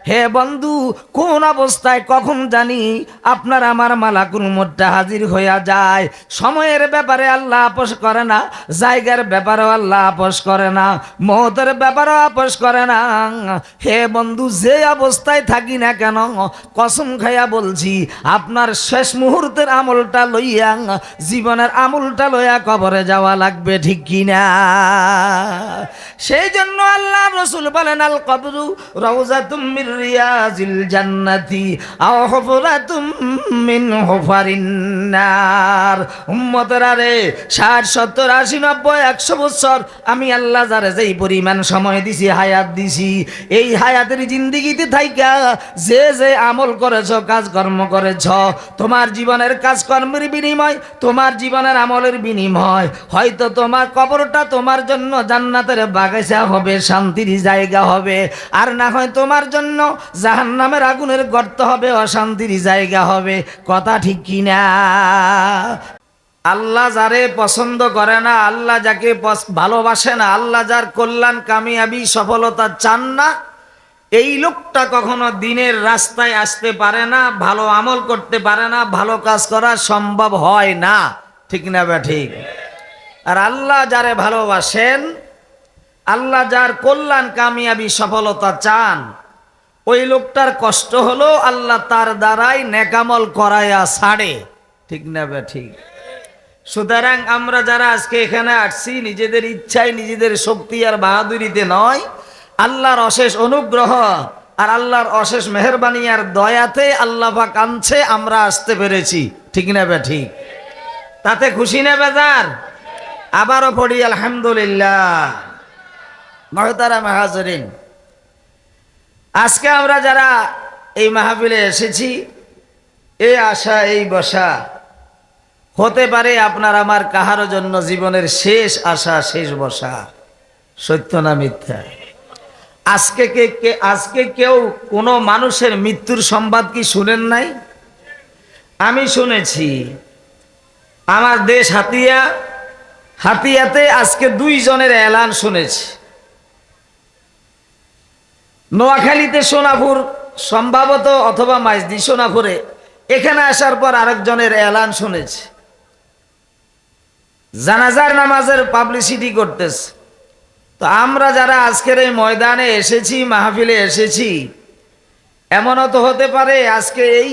হে বন্ধু, কোন অবস্থায় কখন জানি আপনার আমার মালাকুল মউতটা হাজির হইয়া যায়। সময়ের ব্যাপারে আল্লাহ আপোষ করে না, জায়গার ব্যাপারেও আল্লাহ আপোষ করে না, মওতের ব্যাপারেও আপোষ করে না। হে বন্ধু, যে অবস্থায় থাকি না কেন, কসম খাইয়া বলছি, আপনার শেষ মুহূর্তের আমলটা লইয়া, জীবনের আমলটা লইয়া কবরে যাওয়া লাগবে, ঠিক কিনা? সেই জন্য আল্লাহ রাসূল বলেন, আল কবরু রাউযাতুম মির রিয়াজিল জান্নাতি আও হুফরাতুম মিন হুফারিন নার। উম্মতেরা রে, 60 70 80 90 100 বছর আমি আল্লাহ যারে যেই পরিমাণ সময় দিছি, হায়াত দিছি, এই হায়াতের জিন্দেগিতে থাইকা যে যে আমল করেছ, কাজকর্ম করেছ, তোমার জীবনের কাজকর্মের বিনিময়, তোমার জীবনের আমলের বিনিময়, হয়তো তোমার কবরটা তোমার জন্য জান্নাতের বাগিচা হবে, শান্তির জায়গা হবে, আর না হয় তোমার জন্য জাহান্নামের আগুনের গর্ত হবে, অশান্তির জায়গা হবে। কথা ঠিক কিনা? আল্লাহ যারে পছন্দ করে না, আল্লাহ যাকে ভালোবাসে না, আল্লাহ যার কল্যাণ, কামিয়াবি, সফলতা চান না, এই লোকটা কখনো দিনের রাস্তায় আসতে পারে না, ভালো আমল করতে পারে না, ভালো কাজ করা সম্ভব হয় না, ঠিক না বে ঠিক? আর আল্লাহ যারে ভালোবাসেন, আল্লাহ যার কল্যাণ, কামিয়াবি, সফলতা চান, ওই লোকটার কষ্ট হলো আল্লাহ তার দ্বারাই নেকামল করাইয়া ছাড়ে, ঠিক না বে ঠিক? সুতরাং আমরা যারা আজকে এখানে আসছি, নিজেদের ইচ্ছায়, নিজেদের শক্তি আর বাহাদুরিতে নয়, আল্লাহর অশেষ অনুগ্রহ আর আল্লাহর অশেষ মেহেরবানি আর দয়াতে আল্লাহ পাক আনছে, আমরা আসতে পেরেছি, ঠিক না বে ঠিক? তাতে খুশি না বেজার? আবারও পড়ি আলহামদুলিল্লাহ। মুহতারাম হাজিরিন, আজকে আমরা যারা এই মাহফিলে এসেছি, এই আশা, এই বসা, হতে পারে আপনার আমার কাহারও জন্য জীবনের শেষ আশা, শেষ বসা। সত্য না মিথ্যা? আজকে কেউ কোনো মানুষের মৃত্যুর সংবাদ কি শুনেন নাই? আমি শুনেছি। আমার দেশ হাতিয়াতে আজকে 2 জনের এলান শুনেছি। নোয়াখালীতে সোনাপুর সম্ভবত, অথবা মাইজদি সোনাপুরে, এখানে আসার পর আরেকজনের এলান শুনেছি। জানাজার নামাজের পাবলিসিটি করতেছে। তো আমরা যারা আজকের এই ময়দানে এসেছি, মাহফিলে এসেছি, এমনও তো হতে পারে আজকে এই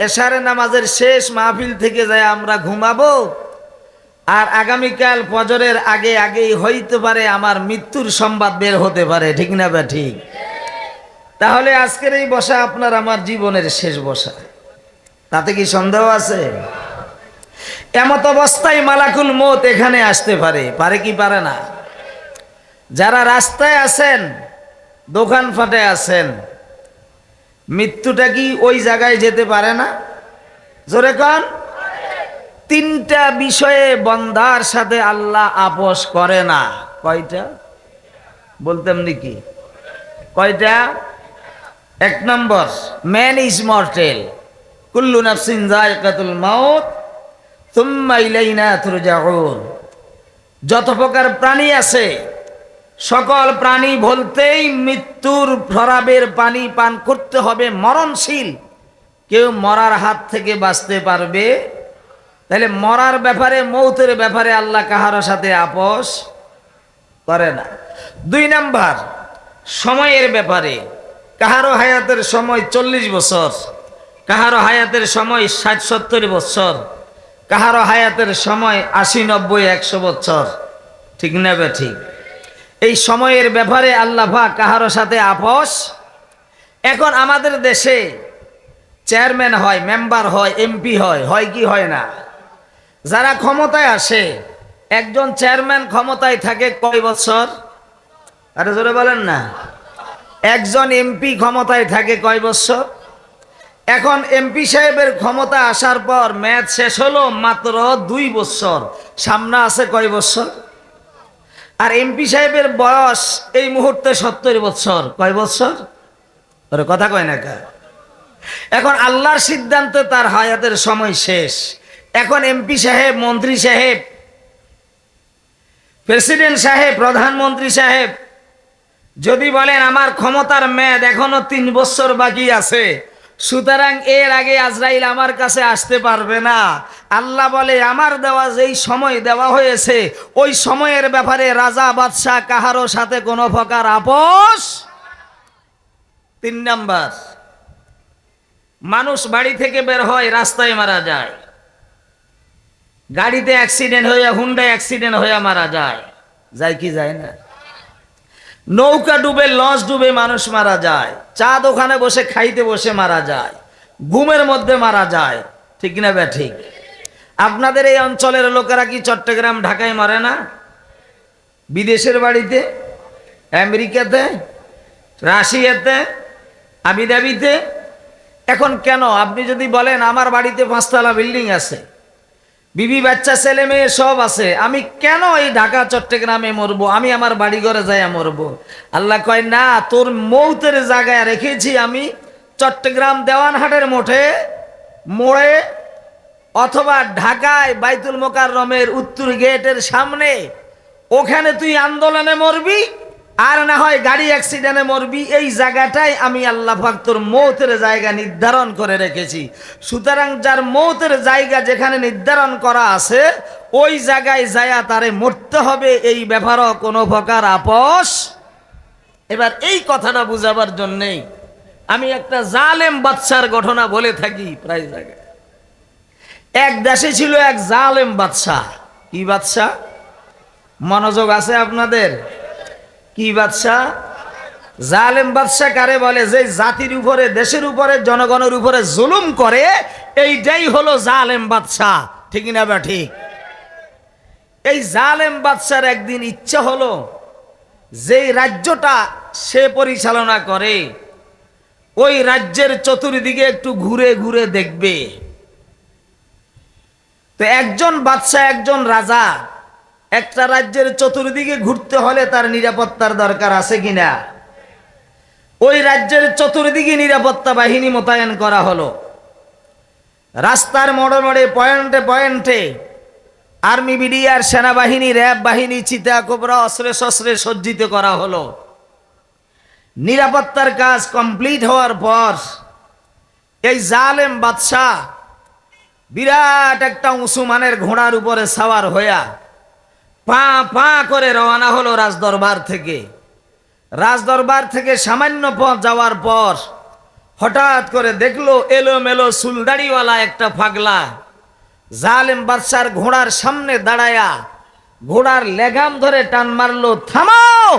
এশারের নামাজের শেষ মাহফিল থেকে যায় আমরা ঘুমাবো, আর আগামীকাল ফজরের আগেই হইতে পারে আমার মৃত্যুর সংবাদ বের হতে পারে, ঠিক না বা ঠিক? তাহলে আজকের এই বসা আপনার আমার জীবনের শেষ বসা, তাতে কি সন্দেহ আছে? এমত অবস্থায় মালাকুল মউত এখানে আসতে পারে কি পারে না? যারা রাস্তায় আছেন, দোকানপাটে আছেন, মৃত্যুটা কি ওই জায়গায় যেতে পারে না? জোরে কন। 3টা বিষয়ে বন্দার সাথে আল্লাহ আপোষ করে না। কয়টা বলতাম নাকি? কয়টা? 1 নম্বর, ম্যান ইজ মর্টেল, কুল্লু নাফসিন যায়কাতুল মাউত সুম্মা ইলাইনা তুরজাউন। যত প্রকার প্রাণী আছে, সকল প্রাণী বলতেই মৃত্যুর শরাবের পানি পান করতে হবে, মরণশীল। কেউ মরার হাত থেকে বাঁচতে পারবে? তাহলে মরার ব্যাপারে, মৌতের ব্যাপারে আল্লাহ কাহারও সাথে আপোষ করে না। 2 নাম্বার, সময়ের ব্যাপারে। কাহারও হায়াতের সময় 40 বছর, কাহারও হায়াতের সময় 60 70 বছর, কাহারও হায়াতের সময় 80 90 100 বছর, ঠিক না বে ঠিক? এই সময়ের ব্যাপারে আল্লাহ পাক কাহারও সাথে আপোষ। এখন আমাদের দেশে চেয়ারম্যান হয়, মেম্বার হয়, এমপি হয় কি হয় না? যারা ক্ষমতায় আসে, একজন চেয়ারম্যান ক্ষমতায় থাকে কয় বছর? আরে জোরে বলেন না। একজন এমপি ক্ষমতায় থাকে কয় বছর? এখন এমপি সাহেবের ক্ষমতা আসার পর মেয়াদ শেষ হলো মাত্র 2 বছর, সামনে আছে কয় বছর? আর এমপি সাহেবের বয়স এই মুহূর্তে 70 বছর। কয় বছর? ওরে কথা কয় না কা? এখন আল্লাহর সিদ্ধান্তে তার হায়াতের সময় শেষ। এখন এমপি সাহেব, মন্ত্রী সাহেব, প্রেসিডেন্ট সাহেব, প্রধানমন্ত্রী সাহেব যদি বলেন আমার ক্ষমতার মেয়াদ এখনো 3 বছর বাকি আছে, সুতরাং এর আগে আজরাইল আমার কাছে আসতে পারবে না, আল্লাহ বলে আমার দেওয়া যেই সময় দেওয়া হয়েছে ওই সময়ের ব্যাপারে রাজা বাদশাহ কাহারও সাথে কোনো প্রকার আপোষ। 3 নাম্বার, মানুষ বাড়ি থেকে বের হয় রাস্তায় মারা যায়, গাড়িতে অ্যাক্সিডেন্ট হয়ে হুন্ডায় অ্যাক্সিডেন্ট হয়ে মারা যায়, যায় কি যায় না? নৌকা ডুবে লঞ্চ ডুবে মানুষ মারা যায়, চা দোকানে বসে খাইতে বসে মারা যায়, ঘুমের মধ্যে মারা যায়, ঠিক না বে ঠিক? আপনাদের এই অঞ্চলের লোকেরা কি চট্টগ্রাম ঢাকায় মরে না? বিদেশের বাড়িতে, আমেরিকাতে, রাশিয়াতে, আবুধাবিতে। এখন কেন? আপনি যদি বলেন আমার বাড়িতে 5তলা বিল্ডিং আছে, বিবি বাচ্চা ছেলে মেয়ে সব আছে, আমি কেন এই ঢাকা চট্টগ্রামে মরবো? আমি আমার বাড়ি ঘরে যাই মরবো। আল্লাহ কয় না, তোর মৌতের জায়গায় রেখেছি আমি চট্টগ্রাম দেওয়ানহাটের মোড়ে অথবা ঢাকায় বাইতুল মোকাররমের উত্তর গেটের সামনে, ওখানে তুই আন্দোলনে মরবি আর না হয় গাড়ি অ্যাক্সিডেন্টে মরবি। এই জায়গাটাই আমি আল্লাহ পাক তোর মৌতের জায়গা নির্ধারণ করে রেখেছি। সুতরাং যার মৌতের জায়গা যেখানে নির্ধারণ করা আছে ওই জায়গায় যায়া তারে মরতে হবে, এই ব্যাপারও কোনো প্রকার আপোষ। এবার এই কথাটা বুঝাবার জন্যেই আমি একটা জালেম বাদশার ঘটনা বলে থাকি প্রায় জায়গায়। এক দেশে ছিল এক জালেম বাদশা। কি বাদশা? মনোযোগ আছে আপনাদের? কি বাদশা? জালেম বাদশা কারে বলে? যে জাতির উপরে, দেশের উপরে, জনগণের উপরে জুলুম করে, এইটাই হলো জালেম বাদশা, ঠিক না বা ঠিক? এই জালেম বাদশার একদিন ইচ্ছা হলো যে রাজ্যটা সে পরিচালনা করে ওই রাজ্যের চতুর্দিকে একটু ঘুরে ঘুরে দেখবে। তো একজন বাদশা, একজন রাজা একটা রাজ্যের চতুর্দিকে ঘুরতে হলে তার নিরাপত্তার দরকার আছে কিনা? ওই রাজ্যের চতুর্দিকে নিরাপত্তা বাহিনী মোতায়েন করা হলো। রাস্তার মোড়ে মোড়ে, পয়েন্টে পয়েন্টে আর্মি, বিডিআর, সেনাবাহিনী, র্যাব বাহিনী, চিতা কোবরা অস্ত্রে শস্ত্রে সজ্জিত করা হলো। নিরাপত্তার কাজ কমপ্লিট হওয়ার পর এই জালেম বাদশাহ বিরাট একটা উঁচু মানের ঘোড়ার উপরে সাওয়ার হইয়া পা পা করে রওনা হলো রাজদরবার থেকে। রাজদরবার থেকে সামান্য পথ যাওয়ার পর হঠাৎ করে দেখলো এলোমেলো চুলদাড়িওয়ালা একটা পাগলা জালেম বাদশার ঘোড়ার সামনে দাঁড়ায়া ঘোড়ার লেগাম ধরে টান মারলো, থামাও।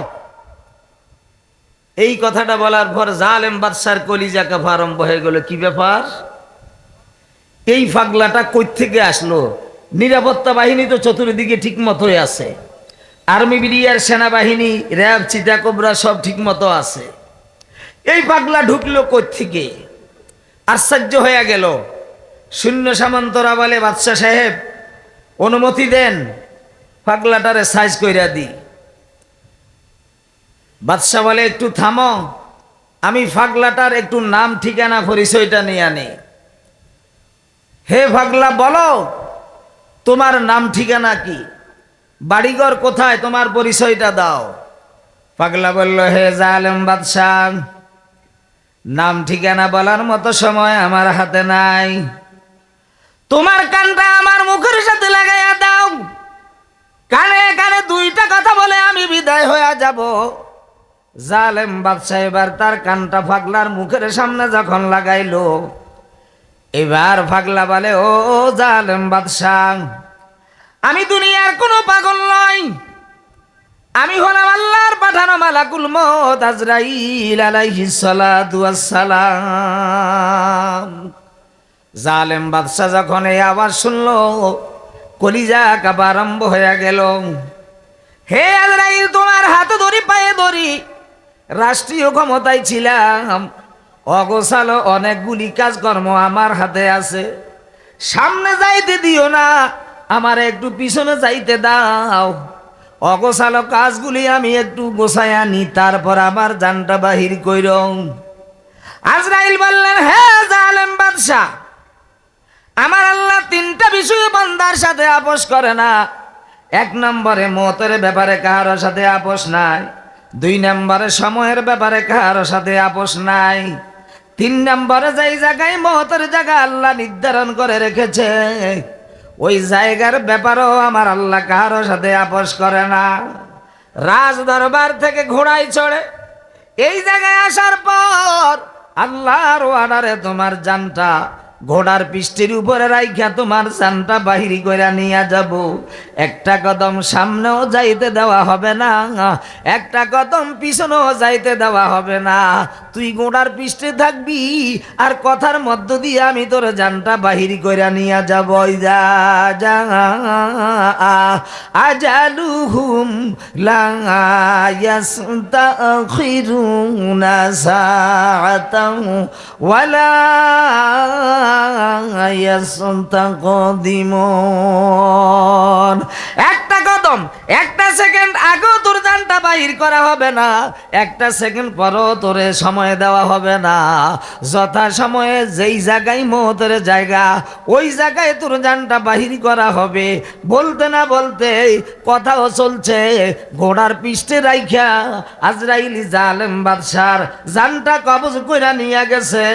এই কথাটা বলার পর জালেম বাদশার কলিজা কাঁপা আরম্ভ হয়ে গেল। কি ব্যাপার? এই পাগলাটা কই থেকে আসলো? নিরাপত্তা বাহিনী তো চতুর্দিকে ঠিক মতোই আছে, আর্মি, বিডিআর, সেনাবাহিনী, র্যাব, চিতা কোবরা সব ঠিক মতো আছে, এই পাগলা ঢুকলো কই থেকে? আশ্চর্য হয়ে গেল। শূন্য সামন্তরা বলে, বাদশা সাহেব অনুমতি দেন, পাগলাটারে সাইজ কইরা দি। বাদশা বলে, একটু থামো, আমি পাগলাটার একটু নাম ঠিকানা পরিচয়টা নিয়ে আনি। হে পাগলা, বলো তোমার নাম ঠিকানা কি, বাড়িঘর কোথায়, তোমার পরিচয়টা দাও। পাগলা বলল, হে জালেম বাদশাহ, নাম ঠিকানা বলার মতো সময় আমার হাতে নাই, তোমার কানটা আমার মুখের সাথে লাগাইয়া দাও, কানে কানে 2টা কথা বলে আমি বিদায় হয়ে যাব। জালেম বাদশাহ এবার তার কানটা পাগলার মুখের সামনে যখন লাগাইলো, এবার পাগলা বলে, ও জালেম বাদশাহ, আমি দুনিয়ার কোনো পাগল নই, আমি হলাম আল্লাহর পাঠানো মালাকুল মউত আজরাইল আলাইহিস সালাতু ওয়াস সালাম। জালেম বাদশা যখন এই আওয়াজ শুনলো কলিজা কাঁপা আরম্ভ হয়ে গেল। হে আজরাইল, তোমার হাতে ধরি, পায়ে ধরি, রাষ্ট্রীয় ক্ষমতায় ছিলাম, অগোছালো অনেকগুলি কাজকর্ম আমার হাতে আছে, সামনে যাইতে দিও না, আমার একটু পিছনে যাইতে দাও, অগোছালো কাজগুলি আমি একটু গোছায় আনি, তারপর আমার জানটা বাহির কইর। আজরাইল বললেন, হে জালেম বাদশা, আমার আল্লাহ 3টা বিষয়ে বান্দার সাথে আপোষ করে না। 1 নম্বরে মতের ব্যাপারে কারোর সাথে আপোষ নাই, 2 নম্বরে সময়ের ব্যাপারে কারো সাথে আপোষ নাই। 3 নম্বরে যেই জায়গায় মওতের জায়গা আল্লাহ নির্ধারণ করে রেখেছে ওই জায়গার ব্যাপারেও আমার আল্লাহ কারো সাথে আপোষ করে না। রাজ দরবার থেকে ঘোড়ায় চড়ে এই জায়গায় আসার পর আল্লাহর অর্ডারে তোমার জানটা ঘোড়ার পিষ্টের উপরে রাইখা তোমার জানটা বাহিরি কইরা নিয়ে যাব। একটা কদম সামনেও যাইতে দেওয়া হবে না, একটা কদম পিছনেও যাইতে দেওয়া হবে না। তুই ঘোড়ার পিষ্টে থাকবি আর কথার মধ্য দিয়ে আমি তোর জানটা বাহিরি কইরা নিয়ে যাব। যা যা আজালুহুম লা ইয়াস্তাখিরুনা সাআতান ওয়ালা ইয়াস্তাকদিমুন। একটা কদম একটা সেকেন্ড আগেও তোর জানটা বাহির করা হবে না, একটা সেকেন্ড পরও তোরে সময় দেওয়া হবে না। যথা সময়ে যেই জায়গায় মওতের জায়গা ওই জায়গায় তোর জানটা বাহির করা হবে। বলতে না বলতে কথাও চলছে, ঘোড়ার পিষ্টে রাইখা আজরাইলি জালেম বাদশার জানটা কবজ কইরা নিয়ে গেছে।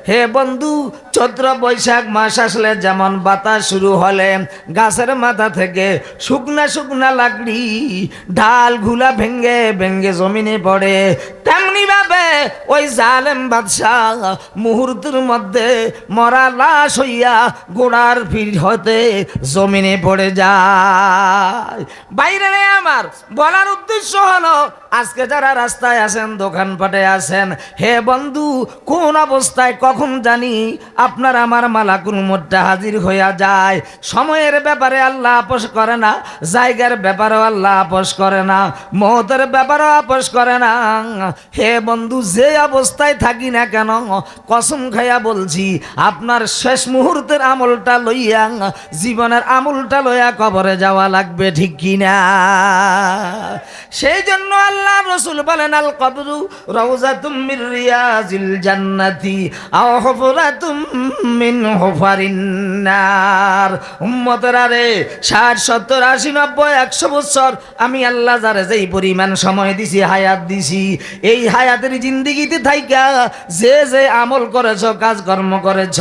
হে বন্ধু, চৈত্র বৈশাখ মাস আসলে যেমন বাতাস শুরু হলে গাছের মাথা থেকে শুকনা শুকনা লাকড়ি ঢাল ঘুলা ভেঙ্গে ভেঙ্গে জমিনে পড়ে, তেমনি ভাবে ওই জালেম বাদশাহ মুহূর্তের মধ্যে মরা লাশ হইয়া গোড়ার ভিড় হতে জমিনে পড়ে যায়। বাইরে আমার বলার উদ্দেশ্য হলো আজকে যারা রাস্তায় আছেন, দোকানপাটে আছেন, হে বন্ধু, কোন অবস্থায় কখন জানি আপনার আমার মালাকুল মউতটা হাজির হইয়া যায়। সময়ের ব্যাপারে আল্লাহ আপোষ করে না, জায়গার ব্যাপারেও আল্লাহ আপোষ করে না, মওতের ব্যাপারেও আপোষ করে না। হে বন্ধু, যে অবস্থায় থাকি না কেন কসম খাইয়া বলছি আপনার শেষ মুহূর্তের আমলটা লইয়া, জীবনের আমলটা লইয়া কবরে যাওয়া লাগবে, ঠিক কিনা? সেই জন্য আল্লাহ রাসূল বলেন, আল কবরু রাউযাতুম মির রিয়াজিল জান্নাতি আও হুফরাতুম মিন হুফারিন নার। উম্মতেরা রে, 60 70 80 90 100 বছর আমি আল্লাহ যারে যেই পরিমাণ সময় দিছি, হায়াত দিছি, এই হায়াতের জিন্দেগিতে থাইকা যে যে আমল করেছ, কাজকর্ম করেছ,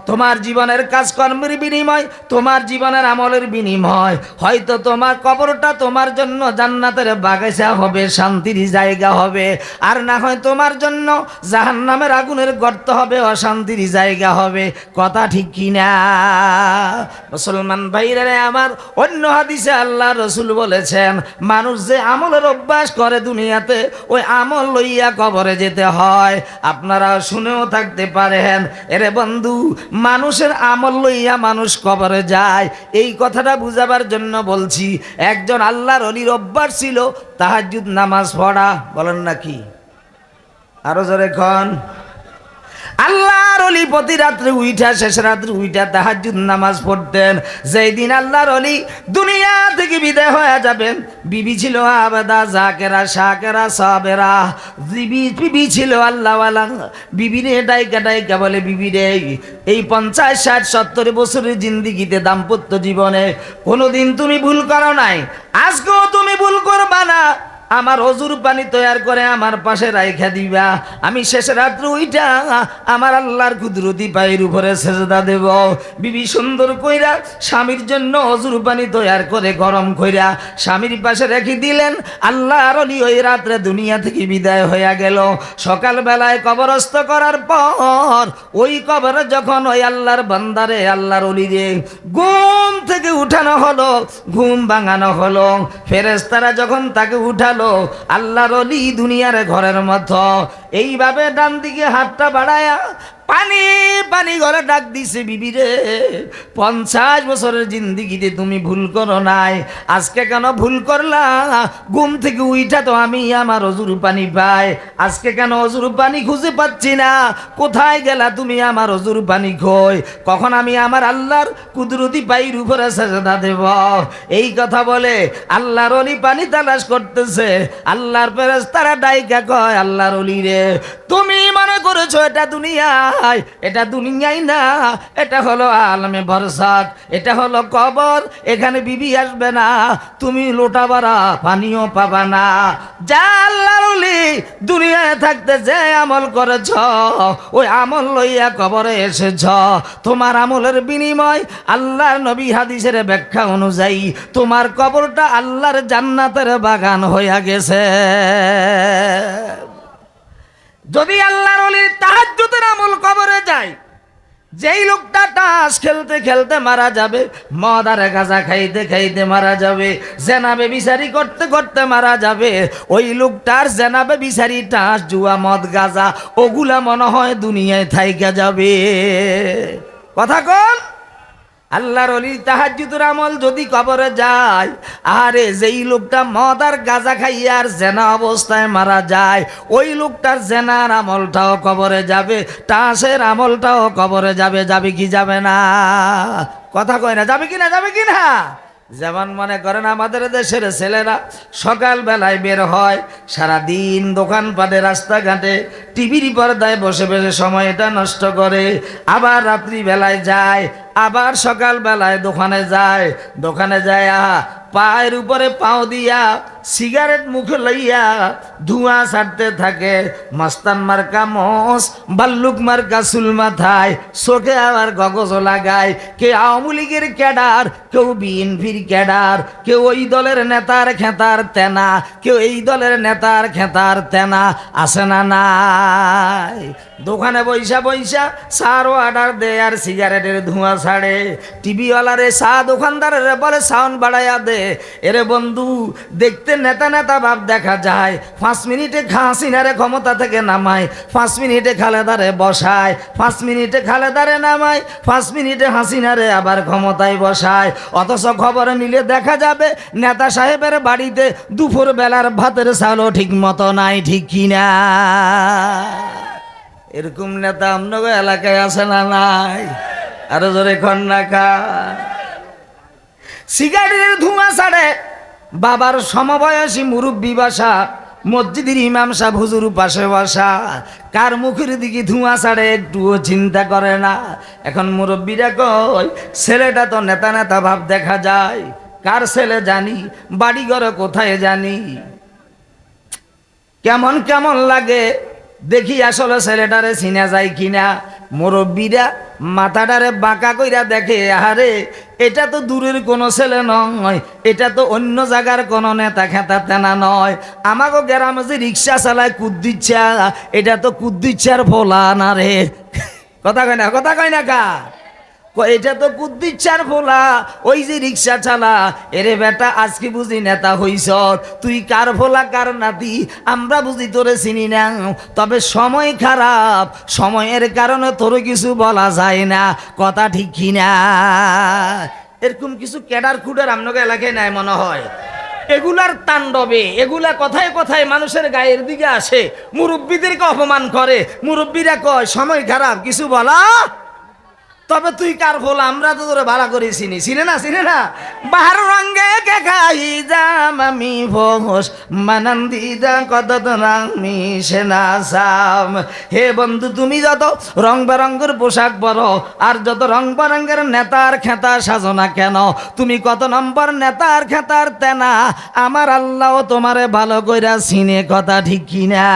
তোমার জীবনের কাজকর্মের বিনিময়, তোমার জীবনের আমলের বিনিময় হয়তো তোমার কবরটা তোমার জন্য জান্নাতের বাগিচা হবে, শান্তির জায়গা হবে, আর না হয় তোমার জন্য জাহান্নামের আগুনের গর্ত হবে, অশান্তির জায়গা হবে। কথা ঠিক কিনা মুসলমান ভাইরা আমার? অন্য হাদিসে আল্লাহ রাসূল বলেছেন, মানুষ যে আমলের অভ্যাস করে দুনিয়াতে ওই আমল লইয়া কবরে যেতে হয়। আপনারা শুনেও থাকতে পারেন, এরে বন্ধু, মানুষের আমল লইয়া মানুষ কবরে যায়, এই কথাটা বুঝাবার জন্য বলছি। একজন আল্লাহর ওলির অভ্যাস ছিল তাহাজ্জুদ নামাজ পড়া। বলেন নাকি? আরো জোরে কোন। আল্লাহর ওলি প্রতি রাত্রে উইঠা, শেষ রাত্রে উইঠা তাহাজ্জুদ নামাজ পড়তেন। যেই দিন আল্লাহর ওলি দুনিয়া থেকে বিদায় হয়ে যাবেন, বিবি ছিল আবেদা, জাকেরা, শাকেরা, সাবেরা, বিবি ছিল আল্লাহওয়ালা। বিবিরে ডাইকা ডাইকা বলে, বিবিরে, এই 50 60 70 বছরের জিন্দিগিতে দাম্পত্য জীবনে কোনোদিন তুমি ভুল করো নাই, আজকেও তুমি ভুল করবা না। আমার অজুর পানি তৈয়ার করে আমার পাশে রাইখা দিবা, আমি শেষ রাত্রে উইটা আমার আল্লাহর কুদরতি পায়ের উপরে সেজদা দেব। বিবি সুন্দর কইরা স্বামীর জন্য অজুর পানি তৈয়ার করে গরম কইরা স্বামীর পাশে রেখে দিলেন। আল্লাহর ওলি ওই রাত্রে দুনিয়া থেকে বিদায় হইয়া গেল। সকালবেলায় কবরস্থ করার পর ওই কবরে যখন ওই আল্লাহর বান্দারে, আল্লাহর ওলিরে ঘুম থেকে উঠানো হলো, ঘুম ভাঙানো হলো, ফেরেশতারা যখন তাকে উঠালো, আল্লাহর ওলি দুনিয়ার ঘরের মতো এইভাবে ডান দিকে হাতটা বাড়ায়া পানি পানি ঘরে ডাক দিছে, বিবিরে, 50 বছরের জিন্দিগিতে তুমি ভুল করো নাই, আজকে কেন ভুল করলা? ঘুম থেকে উইঠা তো আমি আমার অজুর পানি পাই, আজকে কেন অজুর পানি খুঁজে পাচ্ছি না? কোথায় গেলা তুমি আমার অজুর পানি? কই, কখন আমি আমার আল্লাহর কুদরতি পায়ের উপরে সেজদা দেব? এই কথা বলে আল্লাহর ওলি পানি তালাশ করতেছে। আল্লাহর ফেরেশতারা ডাইকা কয়, আল্লাহর ওলি রে, তুমি মনে করেছো এটা দুনিয়া? নাই, এটা দুনিয়াই না, এটা হলো আলমে বরসাক, এটা হলো কবর। এখানে বিবি আসবে না, তুমি লোটা ভরা পানিও পাবা না। যা আল্লাহর ওলি দুনিয়ায় থাকতে যে আমল করেছ ওই আমল লইয়া কবরে এসেছ। তোমার আমলের বিনিময় আল্লাহর নবী হাদিসের ব্যাখ্যা অনুযায়ী তোমার কবরটা আল্লাহর জান্নাতের বাগান হইয়া গেছে। যদি আল্লাহর ওলির তাহাজ্জুদের আমল কবরে যায়, যেই লোকটা তাস খেলতে খেলতে মারা যাবে, মদ আর গাঁজা খাইতে খাইতে মারা যাবে, জেনাবে বিচারি করতে করতে মারা যাবে, ওই লোকটার জেনাবে বিচারি তাস জুয়া মদ গাঁজা ওগুলা মনে হয় দুনিয়ায় থাইকা যাবে। কথা কোন? আল্লাহর ওলি তাহাজ্জুদের আমল যদি কবরে যায়, আরে যেই লোকটা মদ আর গাঁজা খাইয়া আর জেনা অবস্থায় মারা যায়, ওই লোকটার জেনার আমলটাও কবরে যাবে, তাসের আমলটাও কবরে যাবে। যাবে কি যাবে না? কথা কয় না, যাবে কি না? যাবে কি না? যেমন মনে করেন আমাদের দেশের ছেলেরা সকাল বেলায় বের হয়, সারাদিন দোকানপাটে রাস্তাঘাটে টিভির পর্দায় বসে বসে সময়টা নষ্ট করে, আবার রাত্রি বেলায় যায়, আবার সকাল বেলায় দোকানে যায়, দোকানে যায় পায়ের উপরে পাও দিয়া সিগারেট মুখে লইয়া ধোঁয়া ছাড়তে থাকে, মাস্তান মার্কা মোষ, ভাল্লুক মার্কা চুল মাথায়, চোখে আবার গগজ লাগায়। কেউ আওয়ামী লীগের ক্যাডার, কেউ বিএনপির ক্যাডার, কেউ ওই দলের নেতার খেতার তেনা, কেউ এই দলের নেতার খেতার তেনা, আছে না নাই? দোকানে বৈশা বৈশা চারও অর্ডার দেয় আর সিগারেটের ধোঁয়া ছাড়ে। টিভিওয়ালারে চা দোকানদারের বলে সাউন্ড বাড়াইয়া দে। এরে বন্ধু, দেখতে নেতা নেতা ভাব দেখা যায়, 5 মিনিটে হাসিনারে ক্ষমতা থেকে নামায়, 5 মিনিটে খালেদারে বসায়, 5 মিনিটে খালেদারে নামায়, 5 মিনিটে হাসিনারে আবার ক্ষমতায় বসায়। অথচ খবরে নিলে দেখা যাবে নেতা সাহেবের বাড়িতে দুপুর বেলার ভাতের চালও ঠিক মতো নাই। ঠিক কিনা? এরকম নেতা আপনার এলাকায় আছে না নাই? আরো জোরে কন্যা খা। সিগারেটের ধোঁয়া ছাড়ে, বাবার সমবয়সী মুরব্বী বাসা, মসজিদের ইমাম সাহেব হুজুর পাশে বসা, কার মুখের দিকে ধোঁয়া ছাড়ে একটুও চিন্তা করে না। এখন মুরব্বীরা কয় ছেলেটা তো নেতা নেতা ভাব দেখা যায়, কার ছেলে জানি, বাড়ি ঘরে কোথায় জানি, কেমন কেমন লাগে দেখি, আসলে ছেলেটারে চিনা যায় কিনা। মুরব্বীরা মাথাটারে বাঁকা কইরা দেখে, আরে এটা তো দূরের কোনো ছেলে নয়, এটা তো অন্য জায়গার কোনো নেতা খেতা তেনা নয়। আমাকে গ্রামে যে রিক্সা চালায় কুদ্দিচ্ছা, এটা তো কুদ্দিচ্ছার ফোলা না রে। কথা কয় না? কথা কয় না কা? এটা তো কুদ্দিচ্ছার ফোলা, ওই যে রিক্সা চালা। এরে বেটা, আজকে বুঝি নেতা হইছ, তুই কার ফোলা কার নাতি আমরা বুঝি তোরে চিনি না। তবে সময় খারাপ, সময়ের কারণে তোর কিছু বলা যায় না। কথা ঠিক কিনা? এরকম কিছু ক্যাডার খুডার আপনাকে এলাকায় নাই মনে হয়। এগুলার তাণ্ডবে, এগুলা কথায় কথায় মানুষের গায়ের দিকে আসে, মুরব্বীদেরকে অপমান করে। মুরব্বীরা কয় সময় খারাপ, কিছু বলা। তবে তুই কার ফল? আমরা তো তোরে ভাড়া করে চিনি। চিনে না? চিনে না? বাহার রঙে কে খাই যাম আমি ভোস মানান্দি দা কত আমি সেনা সাম। হে বন্ধু, তুমি যত রং বেরঙ্গের পোশাক পরো আর যত রং বেরঙ্গের নেতার খেতা সাজো না কেন, তুমি কত নম্বর নেতার খেতার তেনা, আমার আল্লাহ তোমারে ভালো কইরা চিনে। কথা ঠিক কিনা?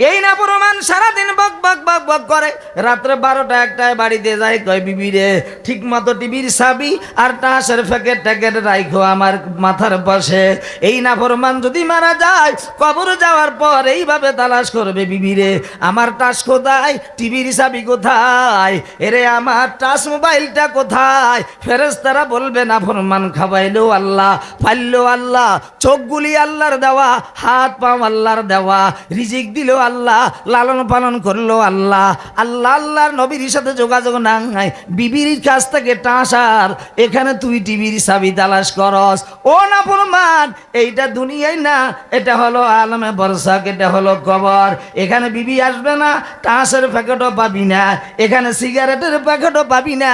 এই না প্রমাণ সারাদিন বক বক বক বক করে, রাত্রে 12টা 1টায় বাড়িতে যাই, কয় বিবি রে ঠিক মতো টিভির চাবি আর টাসের প্যাকেট ট্যাকেট রাইখো আমার মাথার পাশে। এই না ফরমান যদি মারা যায়, কবর যাওয়ার পর এইভাবে তালাশ করবে, বিবি রে আমার টাস কোথায়, টিভির চাবি কোথায়, এরে আমার টাচ মোবাইলটা কোথায়। ফেরেশতারা বলবে না ফরমান খাওয়াইলেও আল্লাহ, ফাইলেও আল্লাহ, চোখগুলি আল্লাহর দেওয়া, হাত পাও আল্লাহর দেওয়া, রিজিক দিলেও আল্লাহ, লালন পালন করলো আল্লাহ। আল্লাহ আল্লাহর নবীর সাথে যোগাযোগ নাই, বিবির কাছ থেকে টাঁসার, এখানে তুই টিভির চাবি তালাশ করস। ও না প্রমাণ, এইটা দুনিয়ায় না, এটা হলো আলমে বরসাক, এটা হলো কবর। এখানে বিবি আসবে না, টাঁসের প্যাকেটও পাবি না, এখানে সিগারেটের প্যাকেটও পাবি না।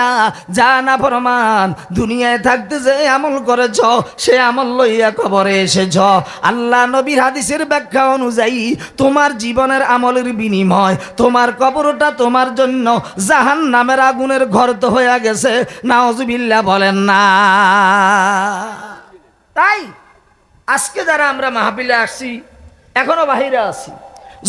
যা না প্রমাণ, দুনিয়ায় থাকতে যে আমল করেছ সে আমল লইয়া কবরে এসেছ। আল্লাহ নবীর হাদিসের ব্যাখ্যা অনুযায়ী তোমার জীবনের আমলের বিনিময় তোমার কবরটা তোমার জন্য জাহান্নামের আগুনের ঘর তো হয়ে গেছে। নাউজুবিল্লাহ বলেন না। তাই আজকে যারা আমরা মাহফিলে আসছি, এখনো বাহিরে আছি,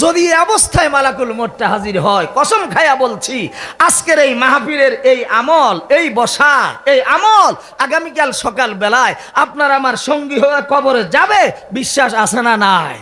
যদি এই অবস্থায় মালাকুল মউতটা হাজির হয়, কসম খায়া বলছি আজকের এই মাহফিলের এই আমল, এই বসা, এই আমল আগামীকাল সকাল বেলায় আপনার আমার সঙ্গী হয়ে কবরে যাবে। বিশ্বাস আছে না নাই?